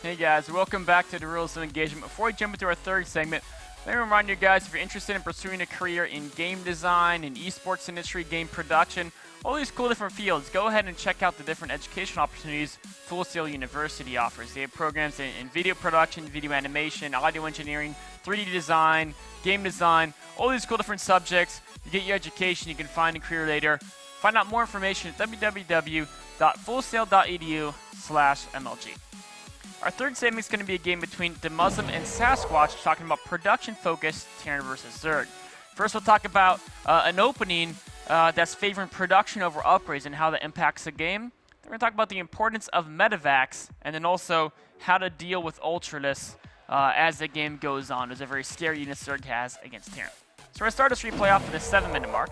Hey guys, welcome back to the Rules of Engagement. Before we jump into our third segment, let me remind you guys, if you're interested in pursuing a career in game design, in esports industry, game production, all these cool different fields, go ahead and check out the different education opportunities Full Sail University offers. They have programs in video production, video animation, audio engineering, 3D design, game design, all these cool different subjects. You get your education, you can find a career later. Find out more information at www.fullsail.edu/MLG. Our third segment is going to be a game between Demuslim and Sasquatch, talking about production-focused Terran versus Zerg. First, we'll talk about an opening that's favoring production over upgrades and how that impacts the game. Then we're going to talk about the importance of medevacs, and then also how to deal with ultralisks as the game goes on. There's a very scary unit Zerg has against Terran. So we're going to start this replay off at the 7-minute mark.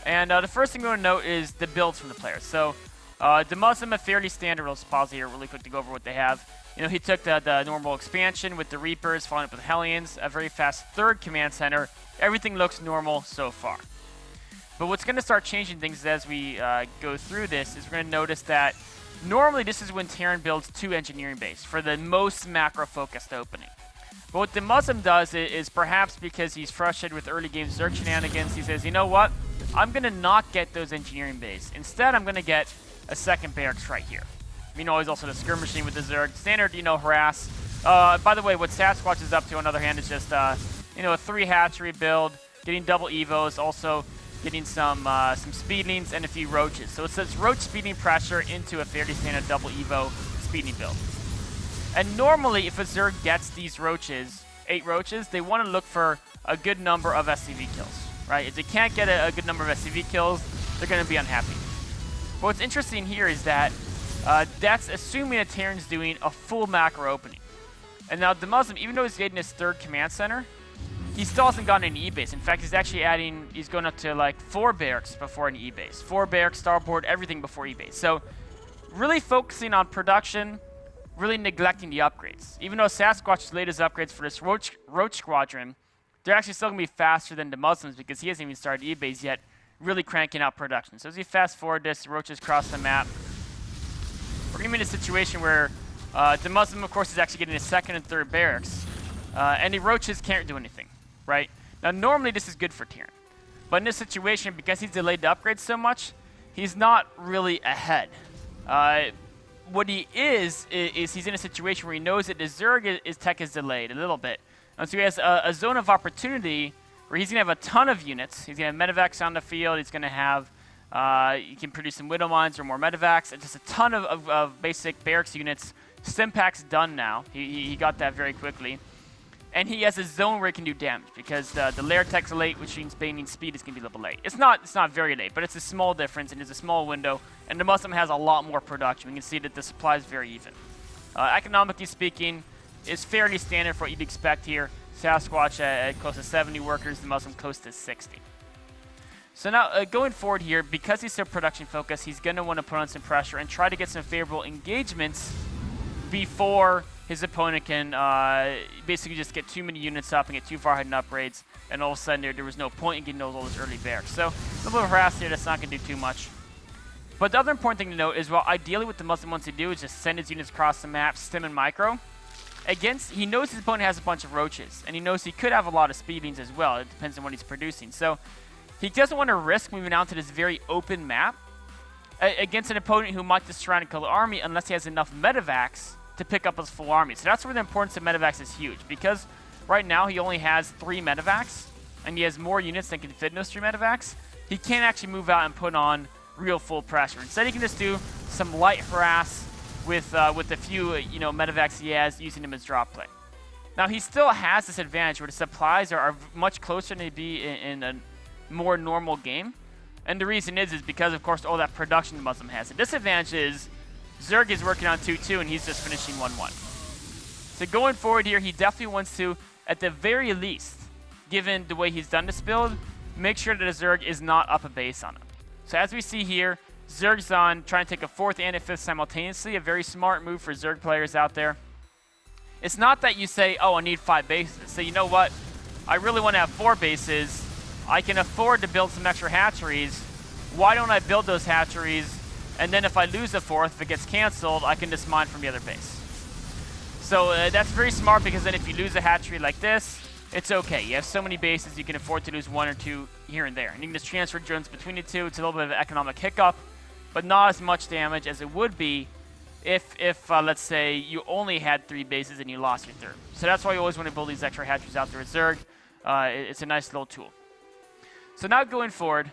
And the first thing we want to note is the builds from the players. So Demuslim, a fairly standard. Let's pause here really quick to go over what they have. You know, he took the normal expansion with the Reapers, following up with Hellions, a very fast third command center. Everything looks normal so far. But what's going to start changing things as we go through this is we're going to notice that normally this is when Terran builds 2 engineering base for the most macro-focused opening. But what Demuslim does is perhaps because he's frustrated with early game Zerg shenanigans, he says, you know what? I'm going to not get those engineering base. Instead, I'm going to get a second barracks right here. You know, he's also the skirmishing with the Zerg. Standard, you know, harass. By the way, what Sasquatch is up to, on the other hand, is just, you know, a 3 hatchery build, getting double evos, also getting some speedlings and a few roaches. So it says roach speeding pressure into a fairly standard double evo speeding build. And normally, if a Zerg gets these roaches, 8 roaches, they want to look for a good number of SCV kills, right? If they can't get a good number of SCV kills, they're going to be unhappy. But what's interesting here is that that's assuming that Terran's doing a full macro opening. And now Demuslim, even though he's getting his 3rd command center, he still hasn't gotten an E-base. In fact, he's actually he's going up to like 4 barracks before an E-base. 4 barracks, starboard, everything before E-base. So really focusing on production, really neglecting the upgrades. Even though Sasquatch's latest upgrades for this Roach Squadron, they're actually still going to be faster than Demuslim's because he hasn't even started E-base yet, really cranking out production. So as we fast forward this, roaches cross the map. We're going to be in a situation where Demuslim, of course, is actually getting his 2nd and 3rd barracks. And the roaches can't do anything, right? Now, normally this is good for Terran. But in this situation, because he's delayed the upgrades so much, he's not really ahead. What he is he's in a situation where he knows that the Zerg tech is delayed a little bit. And so he has a zone of opportunity where he's going to have a ton of units. He's going to have medevacs on the field. He's going to have, you can produce some Widow Mines or more medevacs. And just a ton of basic barracks units. Stimpak's done now. He got that very quickly. And he has a zone where he can do damage because the lair tech's late, which means Baning speed is going to be level late. It's not very late, but it's a small difference and it's a small window. And Demuslim has a lot more production. We can see that the supply is very even. Economically speaking, is fairly standard for what you'd expect here. Sasquatch at close to 70 workers, Demuslim close to 60. So now, going forward here, because he's so production focused, he's going to want to put on some pressure and try to get some favorable engagements before his opponent can basically just get too many units up and get too far ahead in upgrades, and all of a sudden there was no point in getting all those early barracks. So a little bit of harass here that's not going to do too much. But the other important thing to note is, well, ideally what Demuslim wants to do is just send his units across the map, stim and micro. He knows his opponent has a bunch of roaches, and he knows he could have a lot of speedlings as well. It depends on what he's producing. So he doesn't want to risk moving out to this very open map against an opponent who might just surround and kill the army unless he has enough medevacs to pick up his full army. So that's where the importance of medevacs is huge, because right now he only has 3 medevacs, and he has more units than can fit in those 3 medevacs. He can't actually move out and put on real full pressure. Instead, he can just do some light harass with the few medevacs he has, using them as drop play. Now, he still has this advantage where the supplies are much closer than they'd be in a more normal game. And the reason is because, of course, all that production Demuslim has. The disadvantage is Zerg is working on 2-2, and he's just finishing 1-1. So going forward here, he definitely wants to, at the very least, given the way he's done this build, make sure that a Zerg is not up a base on him. So as we see here, Zerg's on trying to take a 4th and a 5th simultaneously, a very smart move for Zerg players out there. It's not that you say, oh, I need 5 bases. So you know what? I really want to have 4 bases. I can afford to build some extra hatcheries. Why don't I build those hatcheries? And then if I lose the 4th, if it gets canceled, I can just mine from the other base. So that's very smart, because then if you lose a hatchery like this, it's okay. You have so many bases, you can afford to lose 1 or 2 here and there. And you can just transfer drones between the two. It's a little bit of an economic hiccup, but not as much damage as it would be if let's say, you only had 3 bases and you lost your third. So that's why you always want to build these extra hatcheries out there with Zerg. It's a nice little tool. So now going forward,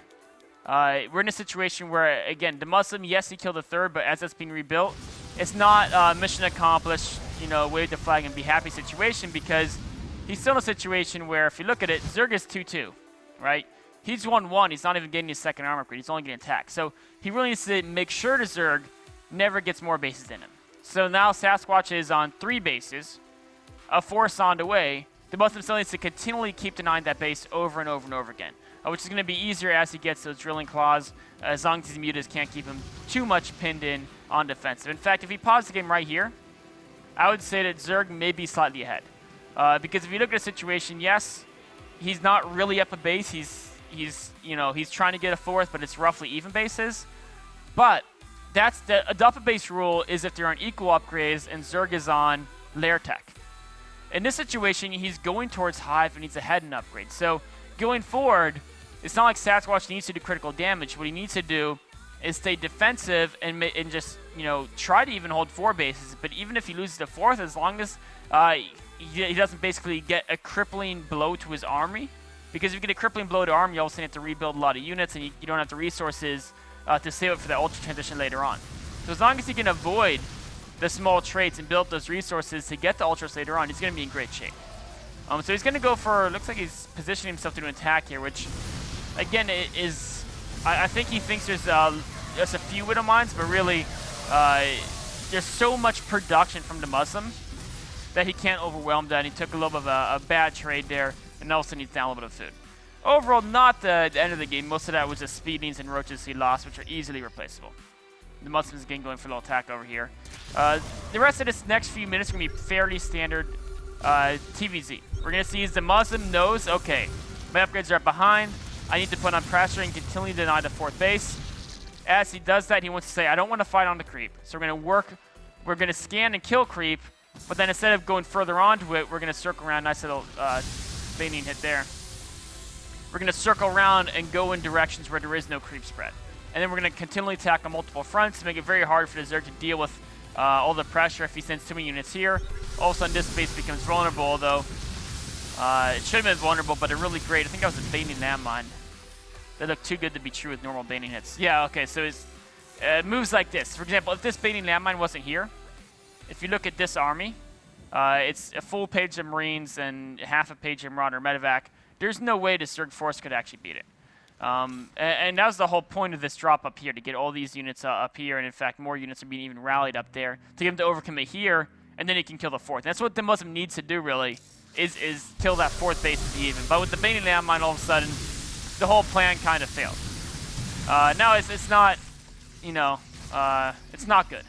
we're in a situation where, again, Demuslim, yes, he killed a third, but as that's being rebuilt, it's not mission accomplished, you know, wave the flag and be happy situation, because he's still in a situation where, if you look at it, Zerg is 2-2, right? He's 1-1. He's not even getting his second armor upgrade. He's only getting attacked. So he really needs to make sure the Zerg never gets more bases in him. So now Sasquatch is on 3 bases, a 4th on the way. Demuslim still needs to continually keep denying that base over and over and over again, which is going to be easier as he gets those drilling claws, as long as his mutas can't keep him too much pinned in on defensive. In fact, if he paused the game right here, I would say that Zerg may be slightly ahead. Because if you look at the situation, yes, he's not really up a base. He's trying to get a 4th, but it's roughly even bases. But that's the up a base rule is if they're on equal upgrades and Zerg is on lair tech. In this situation, he's going towards Hive and needs a head and upgrade. So going forward, it's not like Sasquatch needs to do critical damage. What he needs to do is stay defensive and just, you know, try to even hold 4 bases. But even if he loses the 4th, as long as he doesn't basically get a crippling blow to his army, because if you get a crippling blow to army, you all of a sudden have to rebuild a lot of units, and you don't have the resources to save it for the ultra transition later on. So as long as he can avoid the small traits and build those resources to get the ultras later on, he's going to be in great shape. So he's going to go for, looks like he's positioning himself to do an attack here, which, again, is, I think he thinks there's a few Widow Mines, but really, there's so much production from the Muslim that he can't overwhelm that. He took a little bit of a bad trade there, and all of a sudden he's down a little bit of food. Overall, not the end of the game. Most of that was just speedings and roaches he lost, which are easily replaceable. The Muslims again going for a little attack over here. The rest of this next few minutes are going to be fairly standard TvZ. We're going to see as the Muslim knows, okay, my upgrades are behind. I need to put on pressure and continually deny the 4th base. As he does that, he wants to say, I don't want to fight on the creep. So we're going to scan and kill creep, but then instead of going further onto it, we're going to circle around. Nice little baiting hit there. We're going to circle around and go in directions where there is no creep spread. And then we're going to continually attack on multiple fronts to make it very hard for the Zerg to deal with all the pressure if he sends too many units here. All of a sudden, this base becomes vulnerable, although it should have been vulnerable, but a really great, I think that was a baiting landmine. They look too good to be true with normal baiting hits. Yeah, okay, so it moves like this. For example, if this baiting landmine wasn't here, if you look at this army, it's a full page of Marines and half a page of Marauder Medevac. There's no way the Zerg force could actually beat it. And that was the whole point of this drop up here, to get all these units up here, and in fact more units are being even rallied up there to get him to overcommit here, and then he can kill the 4th. That's what the Muslim needs to do, really, is kill that 4th base to be even. But with the baiting landmine, all of a sudden, the whole plan kind of failed. Now it's not, you know, it's not good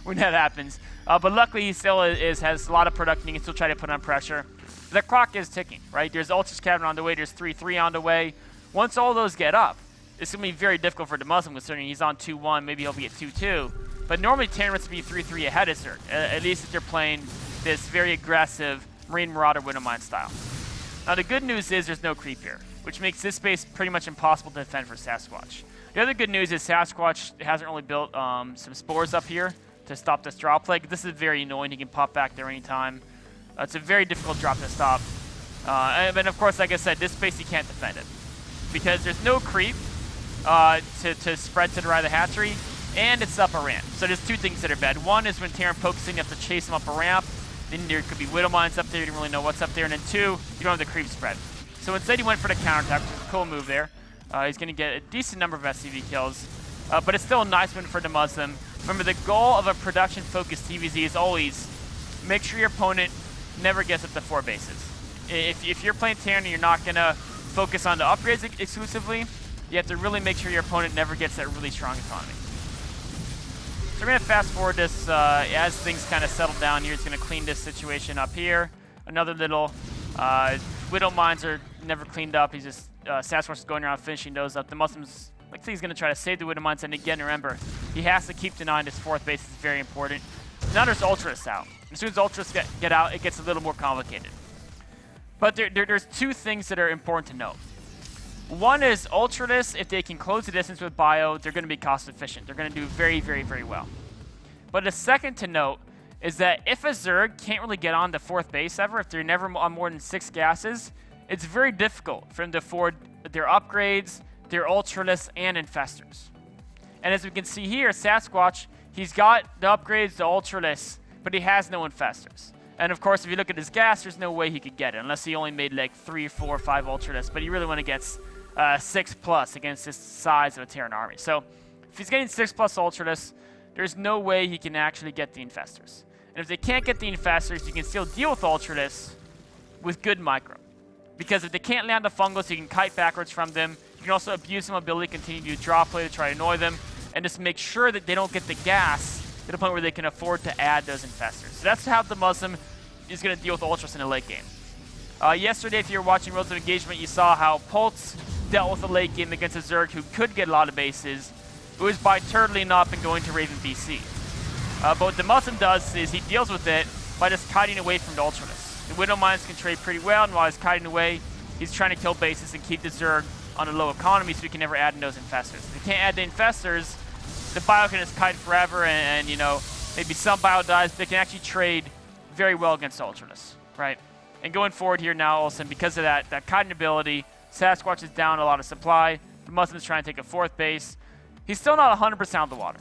when that happens. But luckily he still has a lot of production. He can still try to put on pressure. The clock is ticking, right? There's Ultras Cabinet on the way. There's 3-3 on the way. Once all those get up, it's going to be very difficult for the Muslim, considering he's on 2-1. Maybe he'll be at 2-2. But normally Terran wants to be 3-3 ahead of Zerg, at least if they're playing this very aggressive Marine Marauder Widow Mine style. Now the good news is there's no creep here, which makes this base pretty much impossible to defend for Sasquatch. The other good news is Sasquatch hasn't really built some spores up here to stop this drop plague. This is very annoying. He can pop back there anytime. It's a very difficult drop to stop. And of course, like I said, this base he can't defend it, because there's no creep to spread to the right of the hatchery, and it's up a ramp. So there's 2 things that are bad. One is when Terran pokes in, you have to chase him up a ramp. Then there could be Widow Mines up there, you don't really know what's up there. And then 2, you don't have the creep spread. So instead he went for the counterattack, which is a cool move there. He's going to get a decent number of SCV kills. But it's still a nice win for the Muslim. Remember, the goal of a production-focused TvZ is always make sure your opponent never gets up to 4 bases. If you're playing Terran and you're not going to focus on the upgrades exclusively, you have to really make sure your opponent never gets that really strong economy. So we're going to fast forward this as things kind of settle down here. It's going to clean this situation up here. Another little Widow Mines are never cleaned up. He's just, Sasquatch is going around finishing those up. The Muslims, like I think he's going to try to save the Widow Mines. And again, remember, he has to keep denying his 4th base. It's very important. Now there's Ultras out. As soon as ultralisks get out, it gets a little more complicated. But there's two things that are important to note. One is ultralisks, if they can close the distance with bio, they're going to be cost efficient. They're going to do very, very, very well. But the second to note is that if a Zerg can't really get on the 4th base ever, if they're never on more than 6 gases, it's very difficult for them to afford their upgrades, their ultralisks, and infestors. And as we can see here, Sasquatch, he's got the upgrades, the ultralisks, but he has no infestors. And of course, if you look at his gas, there's no way he could get it, unless he only made like 3, 4, 5 ultralisks, but he really want to get 6+ against this size of a Terran army. So if he's getting 6+ ultralisks, there's no way he can actually get the infestors. And if they can't get the infestors, you can still deal with ultralisks with good micro. Because if they can't land the fungals, you can kite backwards from them. You can also abuse some ability, continue to draw play to try to annoy them, and just make sure that they don't get the gas to the point where they can afford to add those infestors. So that's how the Muslim is going to deal with ultras in the late game. Yesterday, if you were watching Rules of Engagement, you saw how Pulse dealt with the late game against a Zerg who could get a lot of bases. It was by turtling up and going to Raven BC. But what the Muslim does is he deals with it by just kiting away from the ultralisks. The Widow Mines can trade pretty well, and while he's kiting away, he's trying to kill bases and keep the Zerg on a low economy so he can never add in those infestors. If he can't add the infestors, the bio can just kite forever, and you know, maybe some bio dies, but they can actually trade very well against ultralisks, right? And going forward here now, all of a sudden, because of that kiting ability, Sasquatch is down a lot of supply. The Muslim's trying to take a 4th base. He's still not 100% out of the water.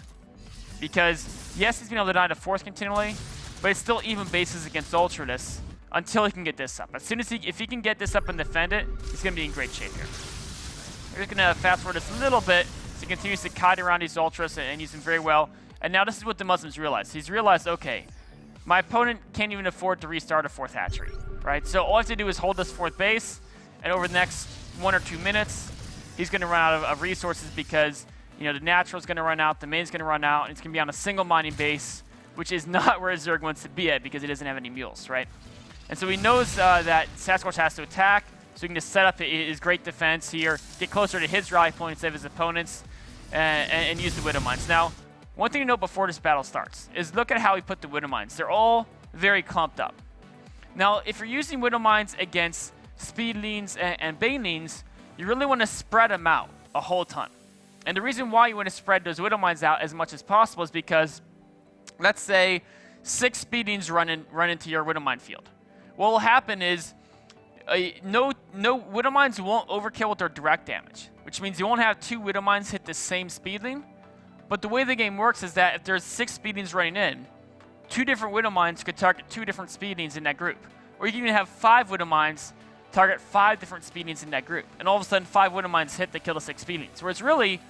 Because, yes, he's been able to die to 4th continually, but it's still even bases against ultralisks until he can get this up. As soon as if he can get this up and defend it, he's going to be in great shape here. We're just going to fast forward this a little bit. So he continues to kite around these ultras and use them very well. And now this is what the Muslims realize. He's realized, okay, my opponent can't even afford to restart a 4th hatchery, right? So all I have to do is hold this 4th base, and over the next 1 or 2 minutes, he's going to run out of resources because, you know, the natural's going to run out, the main's going to run out, and it's going to be on a single mining base, which is not where Zerg wants to be at because he doesn't have any mules, right? And so he knows that Sasquatch has to attack, so he can just set up his great defense here, get closer to his rally point instead of his opponent's, and use the Widow Mines. Now, one thing to note before this battle starts is look at how he put the Widow Mines. They're all very clumped up. Now, if you're using Widow Mines against Speedlings and Banelings, you really want to spread them out a whole ton. And the reason why you want to spread those Widow Mines out as much as possible is because, let's say, 6 Speedlings run into your Widow Mine field. What will happen is no Widow Mines won't overkill with their direct damage, which means you won't have 2 Widow Mines hit the same Speedling. But the way the game works is that if there's 6 Speedlings running in, 2 different Widow Mines could target 2 different Speedlings in that group. Or you can even have 5 Widow Mines target 5 different Speedlings in that group. And all of a sudden, 5 Widow Mines hit to kill the 6 Speedlings. Whereas really,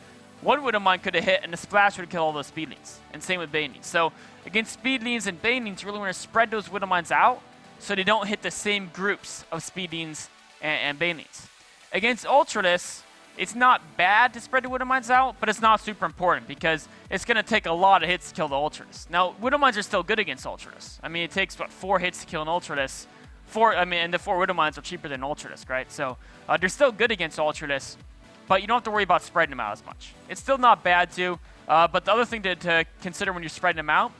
1 Widow Mine could have hit and the splash would kill all those Speedlings. And same with Banelings. So against Speedlings and Banelings, you really want to spread those Widow Mines out so they don't hit the same groups of Speedlings and Banelings. Against ultralisks, it's not bad to spread the Widow Mines out, but it's not super important because it's going to take a lot of hits to kill the ultralisks. Now, Widow Mines are still good against ultralisks. I mean, it takes, what, 4 hits to kill an ultralisk. And the 4 Widow Mines are cheaper than ultralisk, right? So they're still good against ultralisks, but you don't have to worry about spreading them out as much. It's still not bad too, but the other thing to consider when you're spreading them out,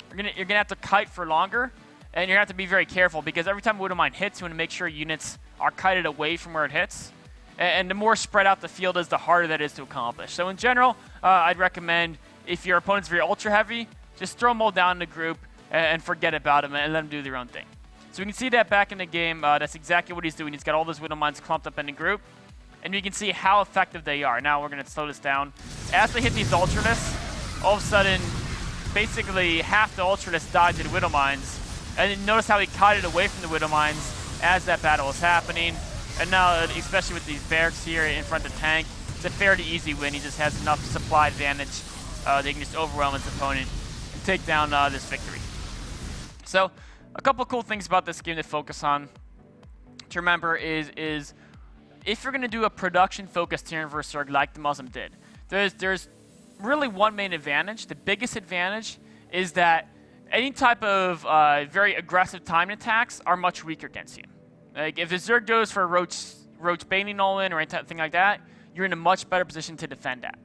you're gonna have to kite for longer, and you're gonna have to be very careful because every time a Widow Mine hits, you want to make sure units are kited away from where it hits. And the more spread out the field is, the harder that is to accomplish. So in general, I'd recommend if your opponent's very ultra heavy, just throw them all down in the group and forget about them and let them do their own thing. So we can see that back in the game. That's exactly what he's doing. He's got all those Widow Mines clumped up in the group. And you can see how effective they are. Now we're going to slow this down. As they hit these ultralisks, all of a sudden, basically half the ultralisks died to the Widow Mines. And then notice how he kited away from the Widow Mines as that battle was happening. And now, especially with these barracks here in front of the tank, it's a fairly easy win. He just has enough supply advantage. They can just overwhelm his opponent and take down this victory. So, a couple cool things about this game to focus on to remember is if you're going to do a production-focused Terran vs. Zerg like the Muslim did, there's really one main advantage. The biggest advantage is that any type of very aggressive timed attacks are much weaker against you. Like if the Zerg goes for a Roach Baning all-in or anything like that, you're in a much better position to defend that.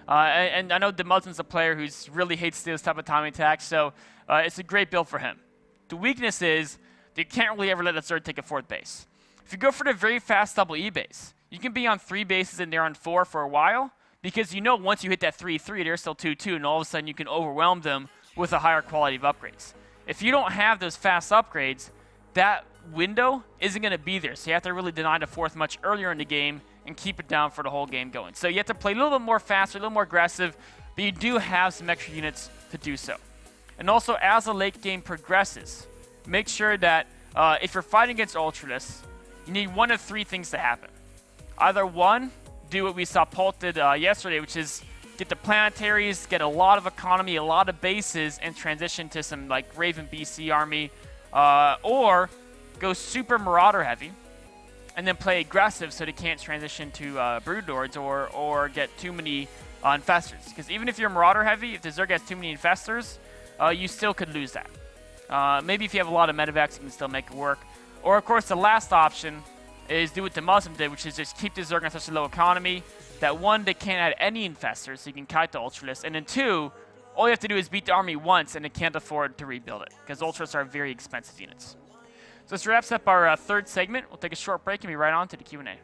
And I know the Muslim's a player who really hates those type of timing attacks, so it's a great build for him. The weakness is that you can't really ever let a Zerg take a 4th base. If you go for the very fast double E base, you can be on 3 bases and they're on 4 for a while, because you know once you hit that 3-3, they're still 2-2, and all of a sudden you can overwhelm them with a higher quality of upgrades. If you don't have those fast upgrades, that window isn't going to be there, so you have to really deny the 4th much earlier in the game and keep it down for the whole game going. So you have to play a little bit more faster, a little more aggressive, but you do have some extra units to do so. And also, as the late game progresses, make sure that if you're fighting against ultralisks, you need one of 3 things to happen. Either 1, do what we saw Pult did yesterday, which is get the planetaries, get a lot of economy, a lot of bases, and transition to some like Raven BC army, or go super Marauder heavy, and then play aggressive so they can't transition to Broodlords or get too many Infestors. Because even if you're Marauder heavy, if the Zerg has too many Infestors, you still could lose that. Maybe if you have a lot of medevacs, you can still make it work. Or of course, the last option is do what Demuslim did, which is just keep the Zerg on such a low economy that 1, they can't add any Infestors, so you can kite the Ultralisks, and then 2, all you have to do is beat the army once, and it can't afford to rebuild it, because Ultralisks are very expensive units. So this wraps up our 3rd segment. We'll take a short break and be right on to the Q&A.